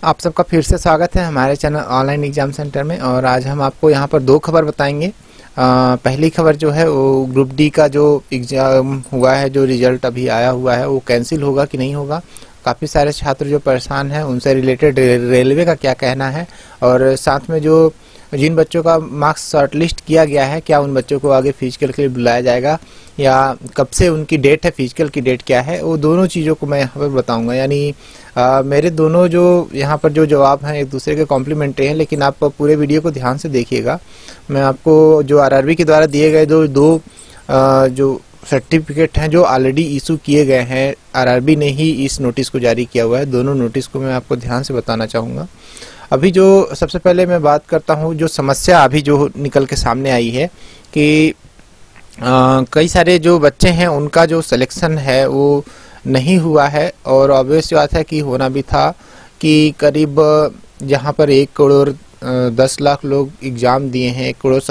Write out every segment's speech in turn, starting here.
आप सबका फिर से स्वागत है हमारे चैनल ऑनलाइन एग्जाम सेंटर में। और आज हम आपको यहाँ पर दो खबर बताएंगे। पहली खबर जो है वो ग्रुप डी का जो एग्जाम हुआ है, जो रिजल्ट अभी आया हुआ है, वो कैंसिल होगा कि नहीं होगा। काफ़ी सारे छात्र जो परेशान हैं उनसे रिलेटेड रेलवे का क्या कहना है, और साथ में जो जिन बच्चों का मार्क्स शॉर्टलिस्ट किया गया है, क्या उन बच्चों को आगे फिजिकल के लिए बुलाया जाएगा या कब से उनकी डेट है, फिजिकल की डेट क्या है, वो दोनों चीज़ों को मैं यहाँ पर बताऊंगा। यानी मेरे दोनों जो यहाँ पर जो जवाब हैं एक दूसरे के कॉम्प्लीमेंट्री हैं, लेकिन आप पूरे वीडियो को ध्यान से देखिएगा। मैं आपको जो आरआरबी के द्वारा दिए गए दो जो सर्टिफिकेट हैं जो ऑलरेडी इशू किए गए हैं, आरआरबी ने ही इस नोटिस को जारी किया हुआ है, दोनों नोटिस को मैं आपको ध्यान से बताना चाहूँगा। अभी जो सबसे पहले मैं बात करता हूँ, जो समस्या अभी जो निकल के सामने आई है कि कई सारे जो बच्चे हैं उनका जो सिलेक्शन है वो नहीं हुआ है, और ऑब्वियस बात है कि होना भी था कि करीब जहाँ पर 1 करोड़ 10 लाख लोग एग्ज़ाम दिए हैं, 1 करोड़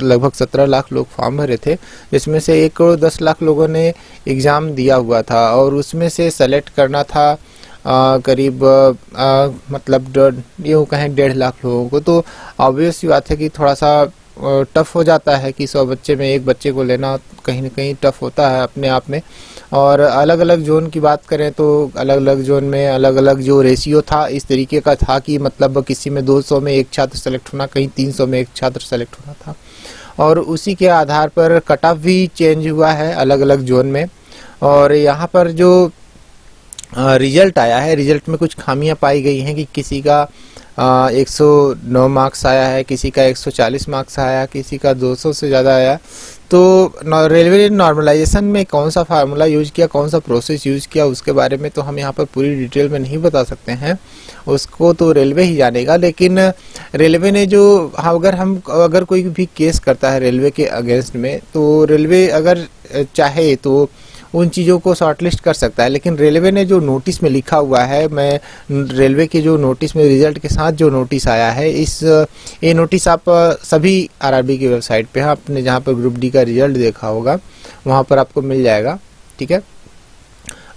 लगभग 17 लाख लोग फॉर्म भरे थे, जिसमें से 1 करोड़ 10 लाख लोगों ने एग्ज़ाम दिया हुआ था, और उसमें से सेलेक्ट करना था करीब मतलब यूँ कहें 1.5 लाख लोगों को। तो ऑब्वियस सी बात है कि थोड़ा सा टफ हो जाता है कि 100 बच्चे में एक बच्चे को लेना कहीं ना कहीं टफ होता है अपने आप में। और अलग अलग जोन की बात करें तो अलग अलग जोन में अलग अलग जो रेशियो था इस तरीके का था कि मतलब किसी में 200 में एक छात्र सेलेक्ट होना, कहीं 300 में एक छात्र सेलेक्ट होना था, और उसी के आधार पर कट ऑफ भी चेंज हुआ है अलग अलग जोन में। और यहाँ पर जो रिजल्ट आया है, रिजल्ट में कुछ खामियां पाई गई हैं कि किसी का 109 मार्क्स आया है, किसी का 140 मार्क्स आया, किसी का 200 से ज़्यादा आया। तो रेलवे ने नॉर्मलाइजेशन में कौन सा फार्मूला यूज किया, कौन सा प्रोसेस यूज किया, उसके बारे में तो हम यहाँ पर पूरी डिटेल में नहीं बता सकते हैं, उसको तो रेलवे ही जानेगा। लेकिन रेलवे ने जो अगर कोई भी केस करता है रेलवे के अगेंस्ट में, तो रेलवे अगर चाहे तो उन चीज़ों को शॉर्टलिस्ट कर सकता है। लेकिन रेलवे ने जो नोटिस में लिखा हुआ है, मैं रेलवे के जो नोटिस में रिजल्ट के साथ जो नोटिस आया है, ये नोटिस आप सभी आरआरबी की वेबसाइट पे, आपने जहाँ पर ग्रुप डी का रिजल्ट देखा होगा वहाँ पर आपको मिल जाएगा। ठीक है,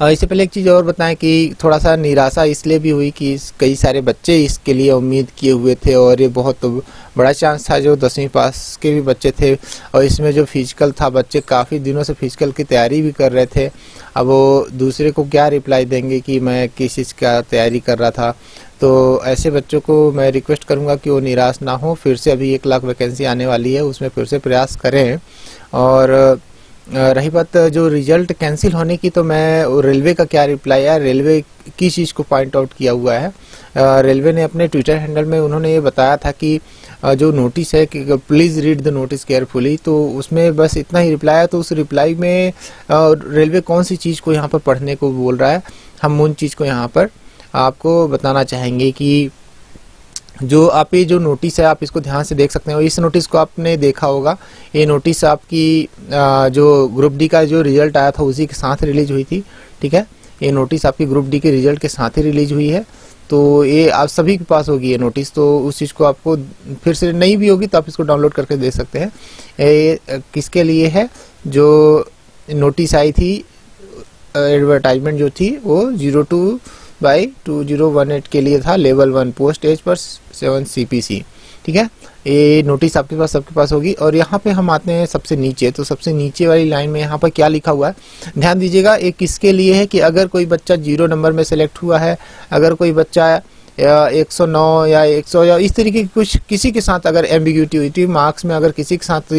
इससे पहले एक चीज़ और बताएं कि थोड़ा सा निराशा इसलिए भी हुई कि कई सारे बच्चे इसके लिए उम्मीद किए हुए थे, और ये बहुत बड़ा चांस था, जो 10वीं पास के भी बच्चे थे, और इसमें जो फिजिकल था, बच्चे काफ़ी दिनों से फिजिकल की तैयारी भी कर रहे थे। अब वो दूसरे को क्या रिप्लाई देंगे कि मैं किस चीज़ का तैयारी कर रहा था। तो ऐसे बच्चों को मैं रिक्वेस्ट करूँगा कि वो निराश ना हो, फिर से अभी 1 लाख वैकेंसी आने वाली है, उसमें फिर से प्रयास करें। और रही बात जो रिजल्ट कैंसिल होने की, तो मैं रेलवे का क्या रिप्लाई है, रेलवे किस चीज़ को पॉइंट आउट किया हुआ है। रेलवे ने अपने ट्विटर हैंडल में उन्होंने ये बताया था कि जो नोटिस है कि please read the notice carefully, तो उसमें बस इतना ही रिप्लाई है। तो उस रिप्लाई में रेलवे कौन सी चीज़ को यहाँ पर पढ़ने को बोल रहा है, हम उन चीज़ को यहाँ पर आपको बताना चाहेंगे कि जो आप ये जो नोटिस है आप इसको ध्यान से देख सकते हैं। इस नोटिस को आपने देखा होगा, ये नोटिस आपकी जो ग्रुप डी का जो रिजल्ट आया था उसी के साथ रिलीज हुई थी। ठीक है, ये नोटिस आपकी ग्रुप डी के रिजल्ट के साथ ही रिलीज हुई है, तो ये आप सभी के पास होगी ये नोटिस। तो उस चीज़ को आपको फिर से नहीं भी होगी तो आप इसको डाउनलोड करके देख सकते हैं। ये किसके लिए है, जो नोटिस आई थी एडवर्टाइजमेंट जो थी वो 02/2018 के लिए था, level 1 post as per 7 CPC। ठीक है, ये नोटिस आपके पास सबके पास होगी। और यहाँ पे हम आते हैं सबसे नीचे, तो सबसे नीचे वाली लाइन में यहाँ पर क्या लिखा हुआ है ध्यान दीजिएगा। ये किसके लिए है कि अगर कोई बच्चा 0 नंबर में सेलेक्ट हुआ है, अगर कोई बच्चा 109 या 100 या इस तरीके की कुछ किसी के साथ अगर एम्बिग्यूटी हुई थी मार्क्स में, अगर किसी के साथ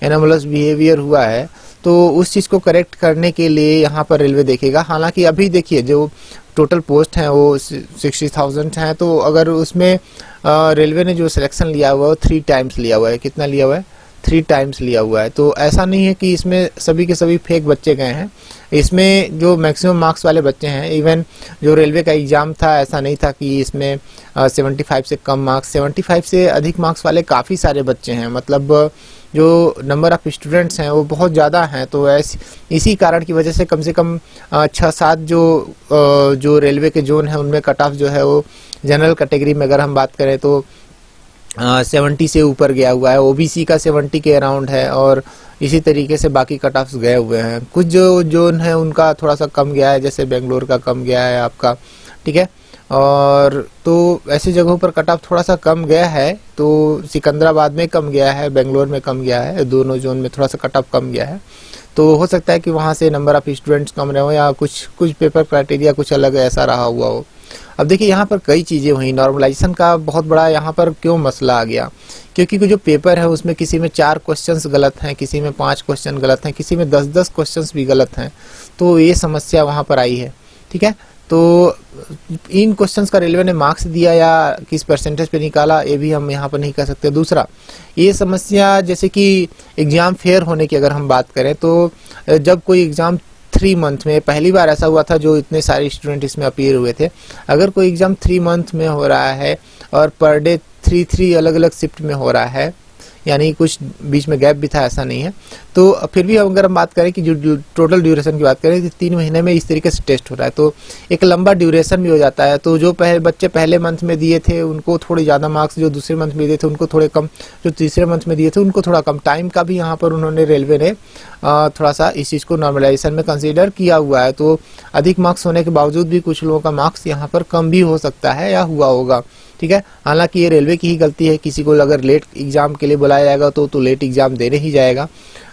एनोमलस बिहेवियर हुआ है, तो उस चीज़ को करेक्ट करने के लिए यहाँ पर रेलवे देखेगा। हालांकि अभी देखिए जो टोटल पोस्ट हैं वो 60,000 हैं, तो अगर उसमें रेलवे ने जो सिलेक्शन लिया हुआ है वो 3 टाइम्स लिया हुआ है। कितना लिया हुआ है? 3 टाइम्स लिया हुआ है। तो ऐसा नहीं है कि इसमें सभी के सभी फेक बच्चे गए हैं, इसमें जो मैक्सिमम मार्क्स वाले बच्चे हैं, इवन जो रेलवे का एग्ज़ाम था ऐसा नहीं था कि इसमें 75 से कम मार्क्स, 75 से अधिक मार्क्स वाले काफ़ी सारे बच्चे हैं, मतलब जो नंबर ऑफ़ स्टूडेंट्स हैं वो बहुत ज़्यादा हैं। तो इसी कारण की वजह से कम 6-7 जो रेलवे के जोन हैं उनमें कट ऑफ जो है वो जनरल कैटेगरी में अगर हम बात करें तो 70 से ऊपर गया हुआ है, ओबीसी का 70 के अराउंड है, और इसी तरीके से बाकी कट ऑफ्स गए हुए हैं। कुछ जो जोन है उनका थोड़ा सा कम गया है, जैसे बेंगलोर का कम गया है आपका। ठीक है, और तो ऐसी जगहों पर कट ऑफ थोड़ा सा कम गया है, तो सिकंदराबाद में कम गया है, बेंगलोर में कम गया है, दोनों जोन में थोड़ा सा कट ऑफ कम गया है। तो हो सकता है कि वहाँ से नंबर ऑफ स्टूडेंट्स कम रहे हो या कुछ पेपर क्राइटेरिया कुछ अलग ऐसा रहा हुआ हो। अब देखिए यहाँ पर कई चीज़ें हुई, नॉर्मलाइजेशन का बहुत बड़ा यहाँ पर क्यों मसला आ गया, क्योंकि जो पेपर है उसमें किसी में 4 क्वेश्चंस गलत हैं, किसी में 5 क्वेश्चन गलत हैं, किसी में 10-10 क्वेश्चंस भी गलत हैं। तो ये समस्या वहाँ पर आई है। ठीक है, तो इन क्वेश्चंस का रेलवे ने मार्क्स दिया या किस परसेंटेज पे निकाला ये भी हम यहाँ पर नहीं कह सकते। दूसरा, ये समस्या जैसे कि एग्ज़ाम फेयर होने की अगर हम बात करें तो जब कोई एग्ज़ाम 3 मंथ में, पहली बार ऐसा हुआ था जो इतने सारे स्टूडेंट इसमें अपीयर हुए थे, अगर कोई एग्ज़ाम 3 मंथ में हो रहा है और पर डे 3 अलग अलग शिफ्ट में हो रहा है, यानी कुछ बीच में गैप भी था, ऐसा नहीं है, तो फिर भी अगर हम बात करें कि जो टोटल ड्यूरेशन की बात करें तो 3 महीने में इस तरीके से टेस्ट हो रहा है, तो एक लंबा ड्यूरेशन भी हो जाता है। तो जो बच्चे पहले मंथ में दिए थे उनको थोड़े ज़्यादा मार्क्स, जो दूसरे मंथ में दिए थे उनको थोड़े कम, जो तीसरे मंथ में दिए थे उनको थोड़ा कम। टाइम का भी यहाँ पर उन्होंने, रेलवे ने थोड़ा सा इस चीज़ को नॉर्मलाइजेशन में कंसीडर किया हुआ है। तो अधिक मार्क्स होने के बावजूद भी कुछ लोगों का मार्क्स यहाँ पर कम भी हो सकता है या हुआ होगा। ठीक है, हालांकि ये रेलवे की ही गलती है, किसी को अगर लेट एग्जाम के लिए बुलाया जाएगा तो लेट एग्जाम देने ही जाएगा।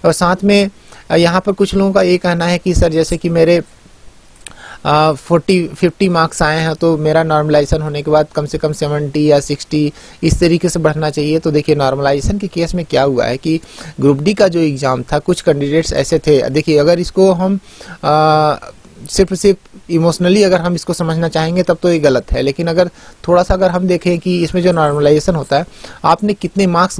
और साथ में यहाँ पर कुछ लोगों का ये कहना है कि सर जैसे कि मेरे 50 मार्क्स आए हैं तो मेरा नॉर्मलाइजेशन होने के बाद कम से कम 70 या 60 इस तरीके से बढ़ना चाहिए। तो देखिए नॉर्मलाइजेशन के केस में क्या हुआ है कि ग्रुप डी का जो एग्ज़ाम था, कुछ कैंडिडेट्स ऐसे थे, देखिए अगर इसको हम सिर्फ इमोशनली अगर हम इसको समझना चाहेंगे तब तो ये गलत है, लेकिन अगर थोड़ा सा अगर हम देखें कि इसमें जो नॉर्मलाइजेशन होता है, आपने कितने मार्क्स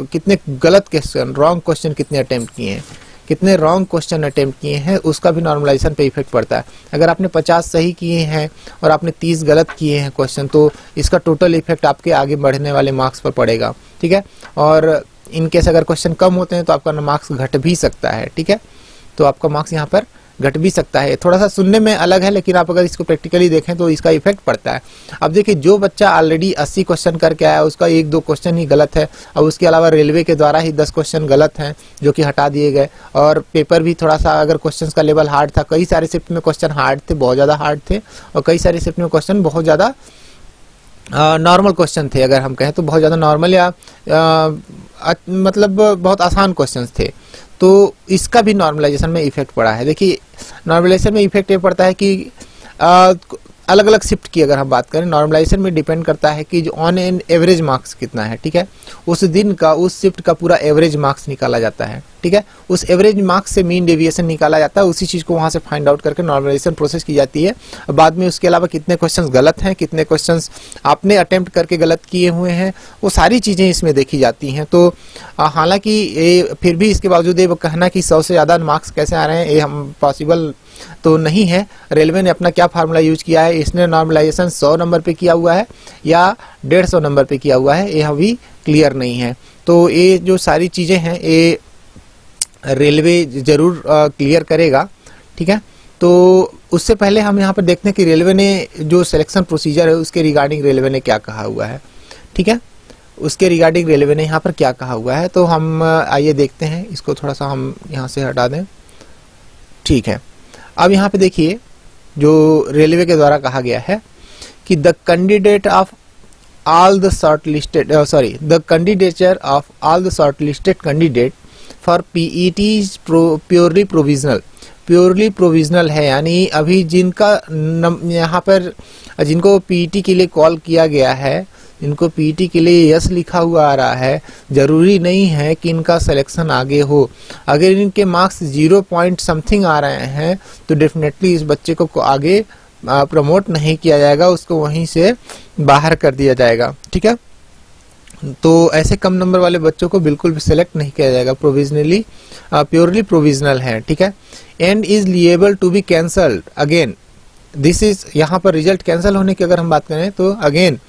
कितने गलत क्वेश्चन, रॉन्ग क्वेश्चन कितने अटेम्प्ट किए हैं, कितने रॉन्ग क्वेश्चन अटेम्प्ट किए हैं, उसका भी नॉर्मलाइजेशन पे इफेक्ट पड़ता है। अगर आपने 50 सही किए हैं और आपने 30 गलत किए हैं क्वेश्चन, तो इसका टोटल इफेक्ट आपके आगे बढ़ने वाले मार्क्स पर पड़ेगा। ठीक है, और इनकेस अगर क्वेश्चन कम होते हैं तो आपका मार्क्स घट भी सकता है। ठीक है, तो आपका मार्क्स यहाँ पर घट भी सकता है। थोड़ा सा सुनने में अलग है, लेकिन आप अगर इसको प्रैक्टिकली देखें तो इसका इफेक्ट पड़ता है। अब देखिए जो बच्चा ऑलरेडी 80 क्वेश्चन करके आया, उसका 1-2 क्वेश्चन ही गलत है, और उसके अलावा रेलवे के द्वारा ही 10 क्वेश्चन गलत हैं जो कि हटा दिए गए, और पेपर भी थोड़ा सा अगर क्वेश्चन का लेवल हार्ड था, कई सारे शिफ्ट में क्वेश्चन हार्ड थे, बहुत ज़्यादा हार्ड थे, और कई सारे शिफ्ट में क्वेश्चन बहुत ज़्यादा नॉर्मल क्वेश्चन थे, अगर हम कहें तो बहुत ज़्यादा नॉर्मल या मतलब बहुत आसान क्वेश्चन थे। तो इसका भी नॉर्मलाइजेशन में इफेक्ट पड़ा है। देखिए नॉर्मलाइजेशन में इफेक्ट ये पड़ता है कि अलग अलग शिफ्ट की अगर हम बात करें, नॉर्मलाइजेशन में डिपेंड करता है कि जो ऑन एन एवरेज मार्क्स कितना है। ठीक है, उस दिन का, उस शिफ्ट का पूरा एवरेज मार्क्स निकाला जाता है। ठीक है, उस एवरेज मार्क्स से मीन डेविएशन निकाला जाता है, उसी चीज़ को वहाँ से फाइंड आउट करके नॉर्मलाइजेशन प्रोसेस की जाती है। बाद में उसके अलावा कितने क्वेश्चंस गलत हैं, कितने क्वेश्चंस आपने अटेम्प्ट करके गलत किए हुए हैं, वो सारी चीज़ें इसमें देखी जाती हैं। तो हालांकि ये फिर भी इसके बावजूद ये कहना कि 100 से ज़्यादा मार्क्स कैसे आ रहे हैं, ये हम पॉसिबल तो नहीं है। रेलवे ने अपना क्या फार्मूला यूज किया है, इसने नॉर्मलाइजेशन 100 नंबर पे किया हुआ है या 150 नंबर पे किया हुआ है, ये अभी क्लियर नहीं है। तो ये जो सारी चीज़ें हैं ये रेलवे जरूर क्लियर करेगा। ठीक है, तो उससे पहले हम यहाँ पर देखते हैं कि रेलवे ने जो सिलेक्शन प्रोसीजर है उसके रिगार्डिंग रेलवे ने क्या कहा हुआ है। ठीक है, उसके रिगार्डिंग रेलवे ने यहाँ पर क्या कहा हुआ है, तो हम आइए देखते हैं। इसको थोड़ा सा हम यहाँ से हटा दें। ठीक है, अब यहाँ पे देखिए जो रेलवे के द्वारा कहा गया है कि the candidate of all the shortlisted the candidature of all the shortlisted candidate for PET is purely provisional. Purely provisional है, यानी अभी जिनका यहाँ पर जिनको पीईटी के लिए कॉल किया गया है, इनको पीटी के लिए यस लिखा हुआ आ रहा है, जरूरी नहीं है कि इनका सिलेक्शन आगे हो। अगर इनके मार्क्स 0 पॉइंट समथिंग आ रहे हैं तो डेफिनेटली इस बच्चे को आगे प्रमोट नहीं किया जाएगा, उसको वहीं से बाहर कर दिया जाएगा। ठीक है, तो ऐसे कम नंबर वाले बच्चों को बिल्कुल भी सिलेक्ट नहीं किया जाएगा। प्रोविजनली प्योरली प्रोविजनल है। ठीक है, and is liable to be cancelled again. This is, यहाँ पर रिजल्ट कैंसिल होने की अगर हम बात करें तो अगेन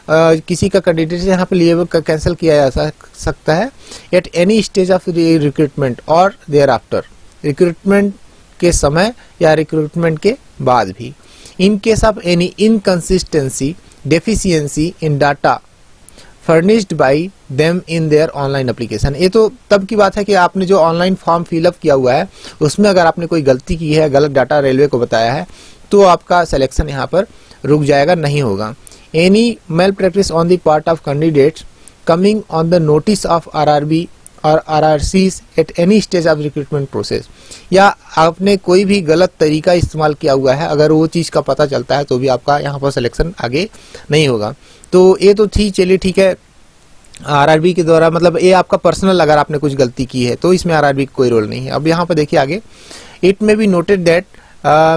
किसी का कैंडिडेट यहाँ पे लिए कैंसिल किया जा सकता है eight any stage of recruitment और देयर आफ्टर, रिक्रूटमेंट के समय या रिक्रूटमेंट के बाद भी, in case of any inconsistency deficiency in data furnished by them in their online application. ये तो तब की बात है कि आपने जो ऑनलाइन फॉर्म फिलअप किया हुआ है उसमें अगर आपने कोई गलती की है, गलत डाटा रेलवे को बताया है, तो आपका सिलेक्शन यहाँ पर रुक जाएगा, नहीं होगा। Any malpractice on the part of candidates coming on the notice of RRB और RRCs at any stage of recruitment process, या आपने कोई भी गलत तरीका इस्तेमाल किया हुआ है, अगर वो चीज़ का पता चलता है तो भी आपका यहाँ पर सिलेक्शन आगे नहीं होगा। तो ये तो थी, चलिए ठीक है, आरआरबी के द्वारा, मतलब ये आपका पर्सनल, अगर आपने कुछ गलती की है तो इसमें आरआरबी का कोई रोल नहीं है। अब यहाँ पर देखिए आगे, it may be noted that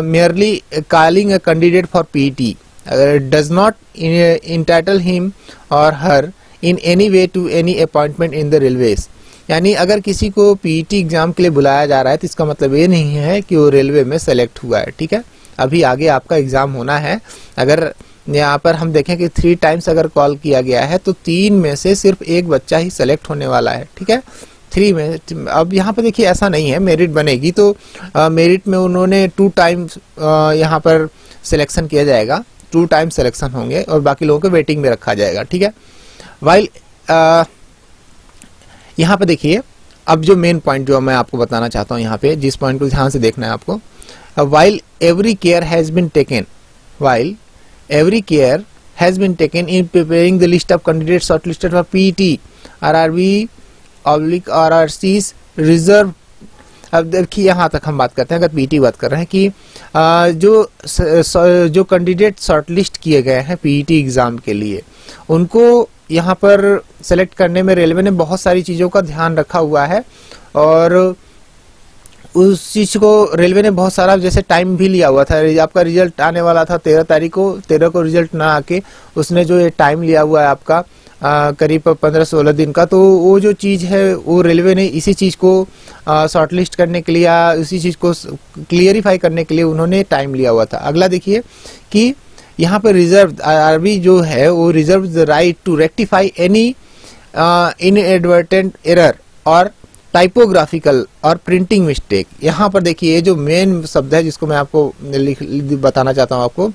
merely calling a candidate for PET does not entitle him or her in any way to any appointment in the railways। यानी अगर किसी को PET एग्जाम के लिए बुलाया जा रहा है तो इसका मतलब ये नहीं है कि वो रेलवे में सेलेक्ट हुआ है, ठीक है। अभी आगे आपका एग्जाम होना है। अगर यहाँ पर हम देखें कि 3 टाइम्स अगर कॉल किया गया है तो 3 में से सिर्फ एक बच्चा ही सेलेक्ट होने वाला है, ठीक है, 3 में। अब यहाँ पर देखिए ऐसा नहीं है, मेरिट बनेगी तो मेरिट में उन्होंने 2 टाइम्स यहाँ पर सिलेक्शन किया जाएगा, 2 टाइम्स सिलेक्शन होंगे और बाकी लोगों को वेटिंग में रखा जाएगा, ठीक है। वाइल यहाँ पे देखिए, अब जो मेन पॉइंट जो मैं आपको बताना चाहता हूँ, यहाँ पे जिस पॉइंट को ध्यान से देखना है आपको, while every care has been taken, while every care has been taken in preparing the list of candidates shortlisted for PET RRB oblique RRCs reserve. अब देखिए यहाँ तक हम बात करते हैं, अगर पीईटी बात कर रहे हैं कि जो कैंडिडेट शॉर्टलिस्ट किए गए हैं पीईटी एग्जाम के लिए, उनको यहाँ पर सेलेक्ट करने में रेलवे ने बहुत सारी चीज़ों का ध्यान रखा हुआ है और उस चीज़ को रेलवे ने बहुत सारा जैसे टाइम भी लिया हुआ था। आपका रिजल्ट आने वाला था 13 तारीख को, 13 को रिजल्ट ना आके उसने जो ये टाइम लिया हुआ है आपका करीब 15-16 दिन का, तो वो जो चीज़ है वो रेलवे ने इसी चीज़ को शॉर्टलिस्ट करने के लिए या इसी चीज़ को क्लियरिफाई करने के लिए उन्होंने टाइम लिया हुआ था। अगला देखिए कि यहाँ पर रिजर्व आरआरबी जो है वो reserve the right to rectify any inadvertent error और टाइपोग्राफिकल और प्रिंटिंग मिस्टेक। यहाँ पर देखिए ये जो मेन शब्द है जिसको मैं आपको बताना चाहता हूँ आपको,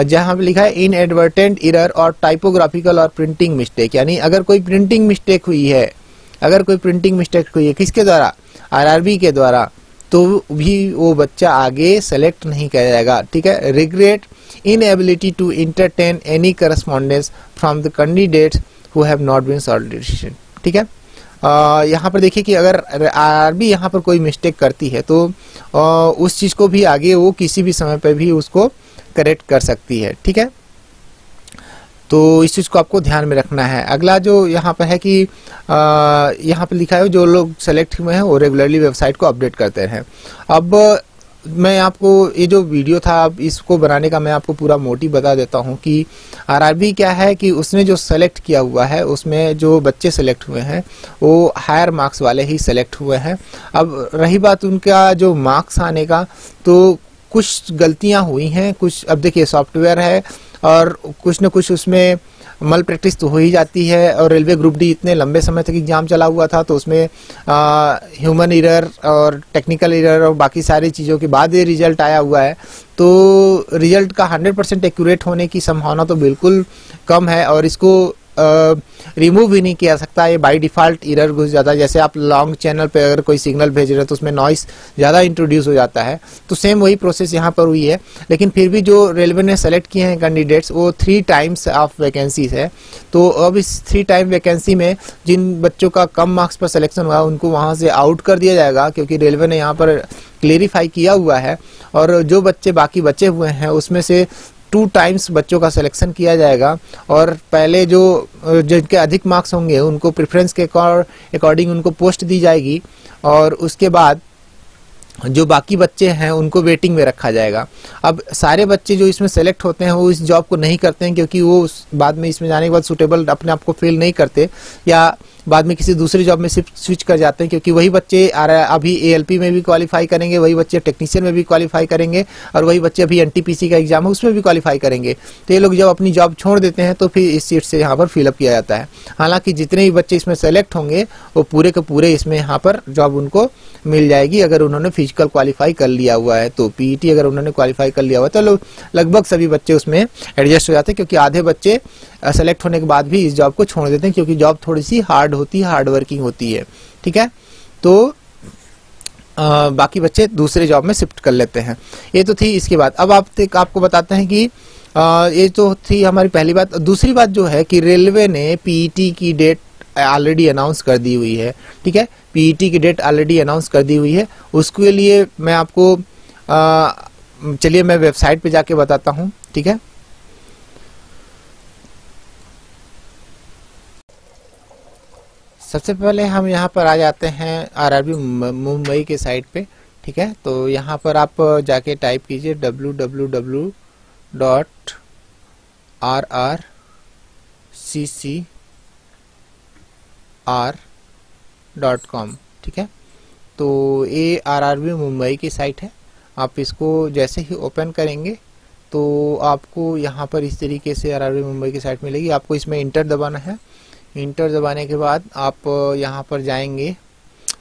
जहाँ पे लिखा है इनएडवर्टेंट एरर और टाइपोग्राफिकल और प्रिंटिंग मिस्टेक, यानी अगर कोई प्रिंटिंग मिस्टेक हुई है, अगर कोई प्रिंटिंग मिस्टेक हुई है किसके द्वारा, आरआरबी के द्वारा, तो भी वो बच्चा आगे सेलेक्ट नहीं किया जाएगा, ठीक है। Regret inability to entertain any correspondence from the candidates who have not been shortlisted, ठीक है। यहाँ पर देखिए कि अगर आरआरबी यहाँ पर कोई मिस्टेक करती है तो उस चीज़ को भी आगे वो किसी भी समय पर भी उसको करेक्ट कर सकती है, ठीक है। तो इस चीज़ को आपको ध्यान में रखना है। अगला जो यहाँ पर है कि यहाँ पर लिखा है जो लोग सेलेक्ट हुए हैं वो रेगुलरली वेबसाइट को अपडेट करते हैं। अब मैं आपको ये जो वीडियो था अब इसको बनाने का मैं आपको पूरा मोटिव बता देता हूँ कि आरआरबी क्या है कि उसने जो सेलेक्ट किया हुआ है उसमें जो बच्चे सेलेक्ट हुए हैं वो हायर मार्क्स वाले ही सेलेक्ट हुए हैं। अब रही बात उनका जो मार्क्स आने का, तो कुछ गलतियां हुई हैं, कुछ अब देखिए सॉफ्टवेयर है और कुछ न कुछ उसमें मल प्रैक्टिस तो हो ही जाती है। और रेलवे ग्रुप डी इतने लंबे समय तक एग्जाम चला हुआ था तो उसमें ह्यूमन एरर और टेक्निकल एरर और बाकी सारी चीज़ों के बाद ये रिजल्ट आया हुआ है। तो रिजल्ट का 100% एक्यूरेट होने की संभावना तो बिल्कुल कम है और इसको रिमूव भी नहीं किया सकता। ये बाय डिफ़ॉल्ट एरर घुस जाता है। जैसे आप लॉन्ग चैनल पे अगर कोई सिग्नल भेज रहे हैं तो उसमें नॉइस ज़्यादा इंट्रोड्यूस हो जाता है, तो सेम वही प्रोसेस यहाँ पर हुई है। लेकिन फिर भी जो रेलवे ने सेलेक्ट किए हैं कैंडिडेट्स वो 3 टाइम्स ऑफ वैकेंसीज है। तो अब इस 3 टाइम वैकेंसी में जिन बच्चों का कम मार्क्स पर सिलेक्शन हुआ उनको वहाँ से आउट कर दिया जाएगा, क्योंकि रेलवे ने यहाँ पर क्लेरिफाई किया हुआ है। और जो बच्चे बाकी बचे हुए हैं उसमें से 2 टाइम्स बच्चों का सिलेक्शन किया जाएगा और पहले जो जिनके अधिक मार्क्स होंगे उनको प्रेफरेंस के अकॉर्डिंग उनको पोस्ट दी जाएगी और उसके बाद जो बाकी बच्चे हैं उनको वेटिंग में रखा जाएगा। अब सारे बच्चे जो इसमें सेलेक्ट होते हैं वो इस जॉब को नहीं करते हैं, क्योंकि वो बाद में इसमें जाने के बाद सूटेबल अपने आप को फील नहीं करते या बाद में किसी दूसरी जॉब में स्विच कर जाते हैं, क्योंकि वही बच्चे अभी एएलपी में भी क्वालिफाई करेंगे, वही बच्चे टेक्नीशियन में भी क्वालिफाई करेंगे और वही बच्चे अभी एनटीपीसी का एग्जाम है उसमें भी क्वालिफाई करेंगे। तो ये लोग जब अपनी जॉब छोड़ देते हैं तो फिर इस सीट से यहाँ पर फिलअप किया जाता है। हालांकि जितने भी बच्चे इसमें सेलेक्ट होंगे वो पूरे के पूरे इसमें यहाँ पर जॉब उनको मिल जाएगी अगर उन्होंने फिजिकल क्वालिफाई कर लिया हुआ है। तो पीईटी अगर उन्होंने क्वालिफाई कर लिया हुआ है तो लगभग सभी बच्चे उसमें एडजस्ट हो जाते हैं, क्योंकि आधे बच्चे सेलेक्ट होने के बाद भी इस जॉब को छोड़ देते हैं, क्योंकि जॉब थोड़ी सी हार्ड होती है, हार्ड वर्किंग होती है। ठीक है, तो बाकी बच्चे दूसरे जॉब में शिफ्ट कर लेते हैं। ये तो थी इसके बाद। अब आपको बताते हैं कि ये तो थी हमारी पहली बात। दूसरी बात जो है कि रेलवे ने पीईटी की डेट ऑलरेडी अनाउंस कर दी हुई है। ठीक है, पीईटी की डेट ऑलरेडी अनाउंस कर दी हुई है। उसके लिए मैं आपको चलिए मैं वेबसाइट पे जाके बताता हूँ। ठीक है, सबसे पहले हम यहाँ पर आ जाते हैं आरआरबी मुंबई के साइट पे। ठीक है, तो यहाँ पर आप जाके टाइप कीजिए www.rrccr.com। ठीक है, तो ये आरआरबी मुंबई की साइट है। आप इसको जैसे ही ओपन करेंगे तो आपको यहाँ पर इस तरीके से आरआरबी मुंबई की साइट मिलेगी। आपको इसमें इंटर दबाना है। इंटर दबाने के बाद आप यहाँ पर जाएंगे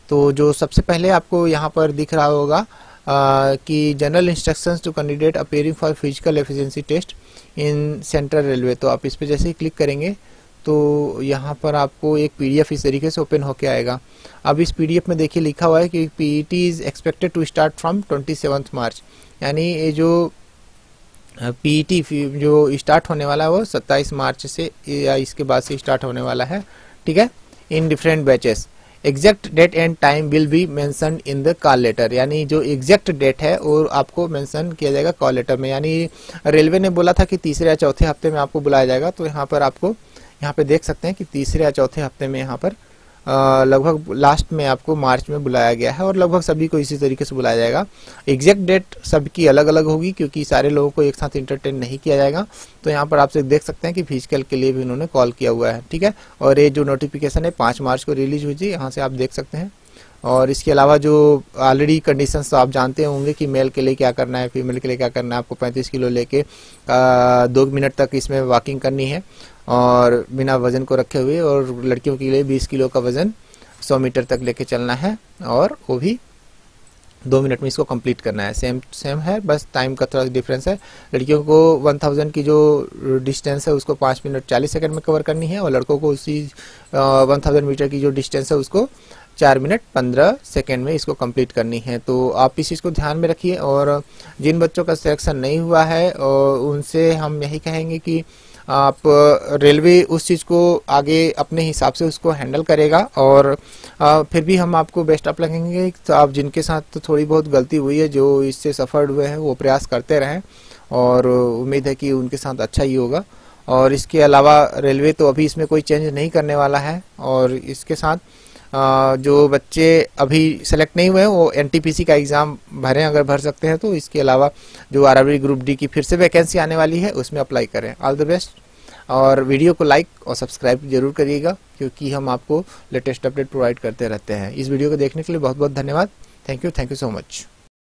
तो जो सबसे पहले आपको यहाँ पर दिख रहा होगा कि general instructions to candidate appearing for physical efficiency test in Central Railway, तो आप इस पर जैसे ही क्लिक करेंगे तो यहाँ पर आपको एक पीडीएफ इस तरीके से ओपन होके आएगा। अब इस पीडीएफ में देखिए लिखा हुआ है कि PET is expected to start from 27 March, यानी ये जो पीईटी जो स्टार्ट होने वाला है वो 27 मार्च से या इसके बाद से स्टार्ट होने वाला है। ठीक है, in different batches. Exact date and time will be mentioned in the call letter, यानी जो एग्जैक्ट डेट है और आपको मेंशन किया जाएगा कॉल लेटर में। यानी रेलवे ने बोला था कि तीसरे या चौथे हफ्ते में आपको बुलाया जाएगा, तो यहाँ पर आपको यहाँ पे देख सकते हैं कि तीसरे या चौथे हफ्ते में यहाँ पर लगभग लास्ट में आपको मार्च में बुलाया गया है और लगभग सभी को इसी तरीके से बुलाया जाएगा। एग्जैक्ट डेट सबकी अलग अलग होगी क्योंकि सारे लोगों को एक साथ इंटरटेन नहीं किया जाएगा। तो यहाँ पर आप देख सकते हैं कि फिजिकल के लिए भी उन्होंने कॉल किया हुआ है। ठीक है, और ये जो नोटिफिकेशन है 5 मार्च को रिलीज हुई थी, यहाँ से आप देख सकते हैं। और इसके अलावा जो ऑलरेडी कंडीशंस तो आप जानते होंगे कि मेल के लिए क्या करना है, फीमेल के लिए क्या करना है। आपको 35 किलो लेके 2 मिनट तक इसमें वॉकिंग करनी है और बिना वजन को रखे हुए, और लड़कियों के लिए 20 किलो का वजन 100 मीटर तक लेके चलना है और वो भी 2 मिनट में इसको कंप्लीट करना है। सेम है, बस टाइम का थोड़ा डिफरेंस है। लड़कियों को 1000 की जो डिस्टेंस है उसको 5 मिनट 40 सेकंड में कवर करनी है और लड़कों को उसी 1000 मीटर की जो डिस्टेंस है उसको 4 मिनट 15 सेकेंड में इसको कंप्लीट करनी है। तो आप इस चीज़ को ध्यान में रखिए। और जिन बच्चों का सिलेक्शन नहीं हुआ है उनसे हम यही कहेंगे कि आप रेलवे उस चीज़ को आगे अपने हिसाब से उसको हैंडल करेगा और फिर भी हम आपको बेस्ट ऑफ लगेंगे। तो आप जिनके साथ तो थोड़ी बहुत गलती हुई है, जो इससे सफर हुए हैं, वो प्रयास करते रहें और उम्मीद है कि उनके साथ अच्छा ही होगा। और इसके अलावा रेलवे तो अभी इसमें कोई चेंज नहीं करने वाला है। और इसके साथ जो बच्चे अभी सेलेक्ट नहीं हुए हैं वो एनटीपीसी का एग्ज़ाम भरें, अगर भर सकते हैं तो। इसके अलावा जो आरआरबी ग्रुप डी की फिर से वैकेंसी आने वाली है उसमें अप्लाई करें। All the best. और वीडियो को लाइक और सब्सक्राइब जरूर करिएगा क्योंकि हम आपको लेटेस्ट अपडेट प्रोवाइड करते रहते हैं। इस वीडियो को देखने के लिए बहुत बहुत धन्यवाद। Thank you so much.